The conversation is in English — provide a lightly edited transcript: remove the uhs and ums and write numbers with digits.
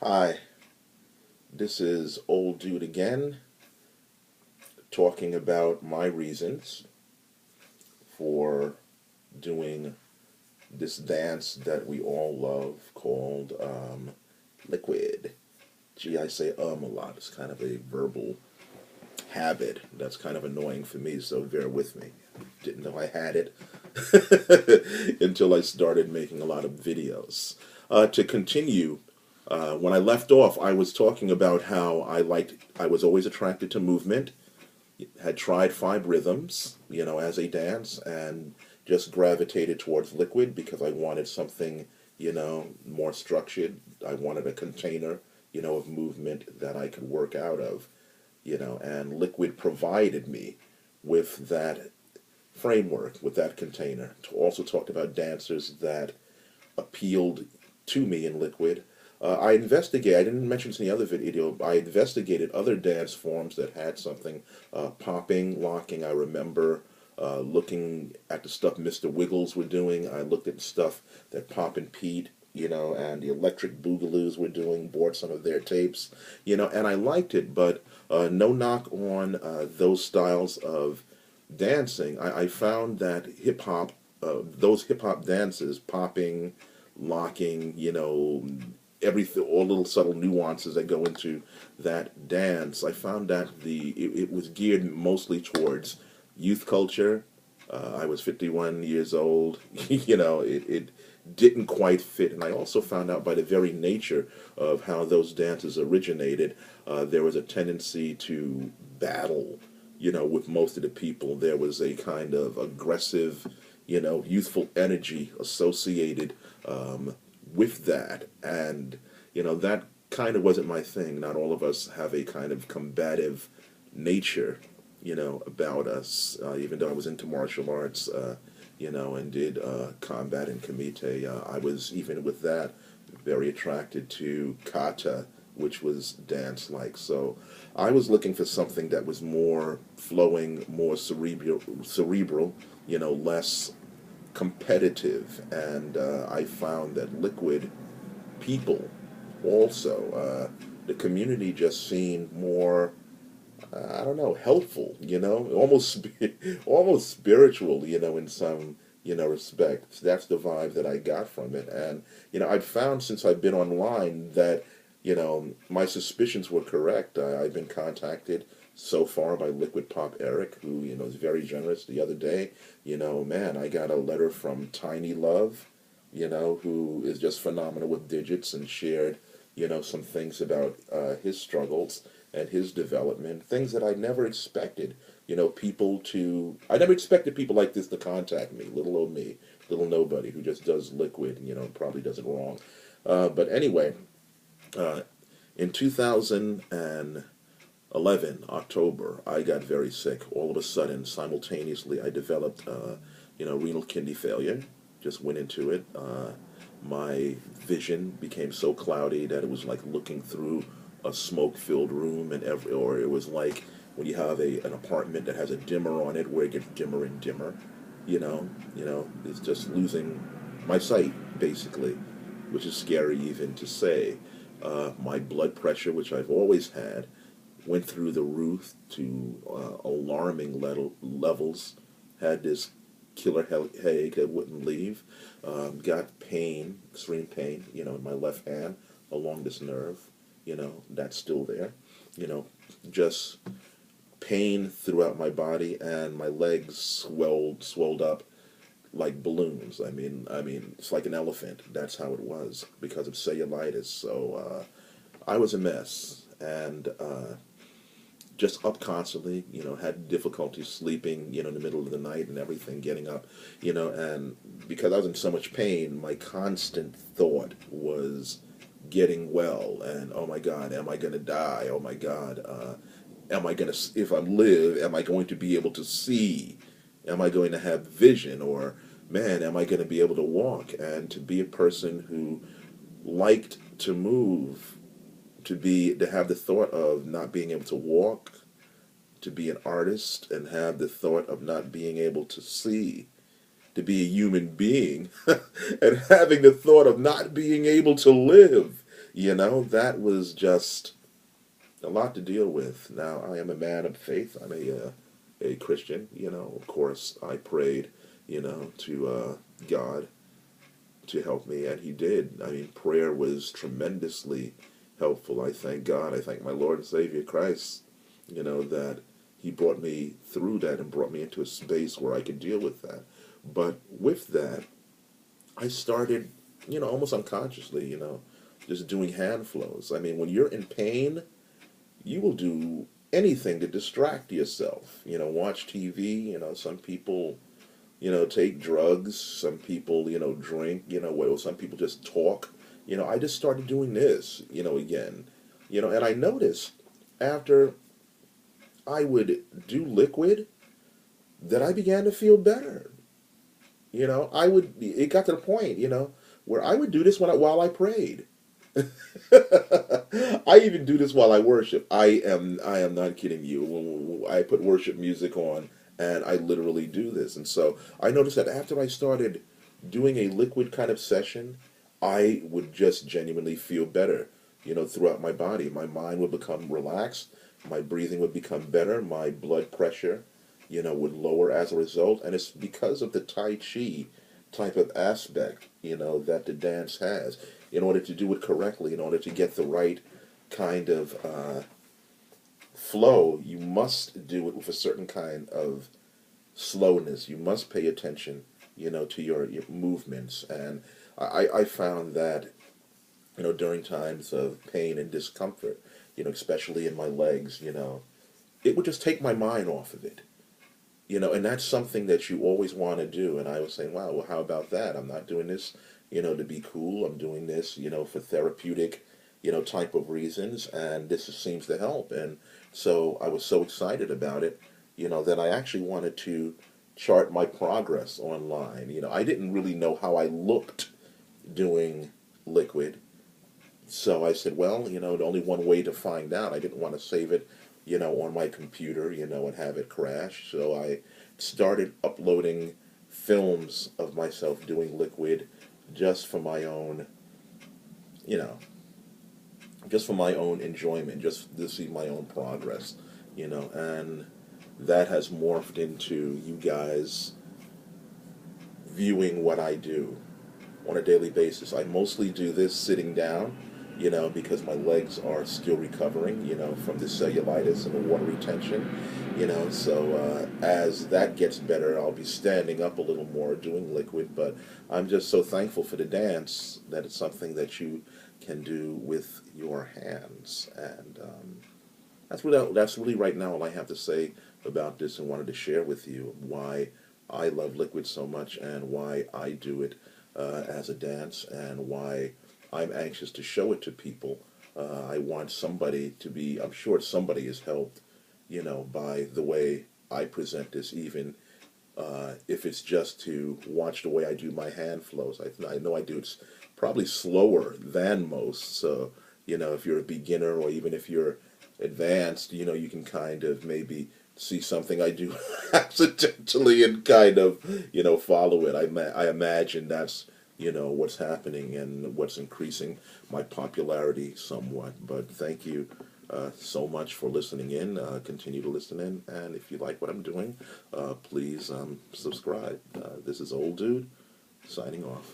Hi, this is Old Dude again, talking about my reasons for doing this dance that we all love called liquid. Gee, I say a lot. It's kind of a verbal habit that's kind of annoying for me, so bear with me. Didn't know I had it until I started making a lot of videos. To continue, when I left off, I was talking about how I was always attracted to movement, had tried five rhythms, as a dance, and just gravitated towards liquid because I wanted something, more structured. I wanted a container, of movement that I could work out of, and liquid provided me with that framework, with that container. Also talked about dancers that appealed to me in liquid. I didn't mention this in the other video, I investigated other dance forms that had something popping, locking. I remember looking at the stuff Mr. Wiggles were doing. I looked at stuff that Pop and Pete, and the Electric Boogaloos were doing, bought some of their tapes, and I liked it, but no knock on those styles of dancing. I found that hip hop, those hip hop dances, popping, locking, everything, all little subtle nuances that go into that dance. I found that it was geared mostly towards youth culture. I was 51 years old. It didn't quite fit. And I also found out by the very nature of how those dances originated, there was a tendency to battle, with most of the people. There was a kind of aggressive, youthful energy associated with that. And, that kind of wasn't my thing. Not all of us have a kind of combative nature, about us. Even though I was into martial arts, and did combat and kumite, I was, even with that, very attracted to kata, which was dance like. So I was looking for something that was more flowing, more cerebral, less competitive. And I found that liquid people also, the community just seemed more, I don't know, helpful, almost spiritual, in some, respects. That's the vibe that I got from it. And, I've found since I've been online that, my suspicions were correct. I've been contacted so far by Liquid Pop Eric, who, is very generous. The other day, man, I got a letter from Tiny Love, who is just phenomenal with digits, and shared, some things about his struggles and his development, things that I never expected, I never expected people like this to contact me, little old me, little nobody who just does liquid, probably does it wrong. But anyway, uh, in 2011, October, I got very sick. All of a sudden, simultaneously, I developed, renal kidney failure. Just went into it. My vision became so cloudy that it was like looking through a smoke-filled room, or it was like when you have an apartment that has a dimmer on it, where it gets dimmer and dimmer. It's just losing my sight, basically, which is scary even to say. My blood pressure, which I've always had, went through the roof to alarming levels. Had this killer headache that wouldn't leave. Got pain, extreme pain, in my left hand along this nerve. That's still there. You know, just pain throughout my body, and my legs swelled up like balloons. I mean, it's like an elephant. That's how it was because of cellulitis. So I was a mess, and just up constantly. Had difficulty sleeping. In the middle of the night and everything, getting up. And because I was in so much pain, my constant thought was getting well, and oh my God, am I going to die? Oh my God, am I going to, if I live, am I going to be able to see? Am I going to have vision? Or, man, am I going to be able to walk? And to be a person who liked to move, to have the thought of not being able to walk, to be an artist and have the thought of not being able to see, to be a human being, and having the thought of not being able to live. That was just a lot to deal with. Now, I am a man of faith. I'm a Christian. Of course, I prayed, to God to help me, and He did. I mean, prayer was tremendously helpful. I thank God. I thank my Lord and Savior Christ, that He brought me through that and brought me into a space where I could deal with that. But with that, I started, almost unconsciously, just doing hand flows. I mean, when you're in pain, you will do anything to distract yourself. Watch TV. Some people, take drugs. Some people, drink. Well, some people just talk. I just started doing this, again. And I noticed after I would do liquid that I began to feel better. It got to the point, where I would do this while I prayed. I even do this while I worship. I am not kidding you. When I put worship music on, and I literally do this. And so I noticed that after I started doing a liquid kind of session, I would just genuinely feel better, throughout my body. My mind would become relaxed, my breathing would become better, my blood pressure, would lower as a result. And it's because of the Tai Chi type of aspect, that the dance has. In order to do it correctly, in order to get the right kind of flow, you must do it with a certain kind of slowness. You must pay attention, to your movements. And I found that, during times of pain and discomfort, especially in my legs, it would just take my mind off of it. And that's something that you always want to do. And I was saying, wow, well, how about that? I'm not doing this, to be cool. I'm doing this, for therapeutic, type of reasons. And this seems to help. And so I was so excited about it, that I actually wanted to chart my progress online. I didn't really know how I looked doing liquid. So I said, well, the only one way to find out, I didn't want to save it, on my computer, and have it crash. So I started uploading films of myself doing liquid just for my own, you know, just for my own enjoyment, just to see my own progress, and that has morphed into you guys viewing what I do on a daily basis. I mostly do this sitting down, because my legs are still recovering, from the cellulitis and the water retention, so as that gets better, I'll be standing up a little more, doing liquid, but I'm just so thankful for the dance that it's something that you can do with your hands, and that's really right now all I have to say about this, and wanted to share with you why I love liquid so much and why I do it as a dance, and why I'm anxious to show it to people. I want somebody to be, I'm sure somebody is helped, by the way I present this, even if it's just to watch the way I do my hand flows. I know I do it probably slower than most, so, if you're a beginner or even if you're advanced, you can kind of maybe see something I do accidentally and kind of, follow it. I imagine that's, what's happening and what's increasing my popularity somewhat. But thank you so much for listening in. Continue to listen in. And if you like what I'm doing, please subscribe. This is Old Dude, signing off.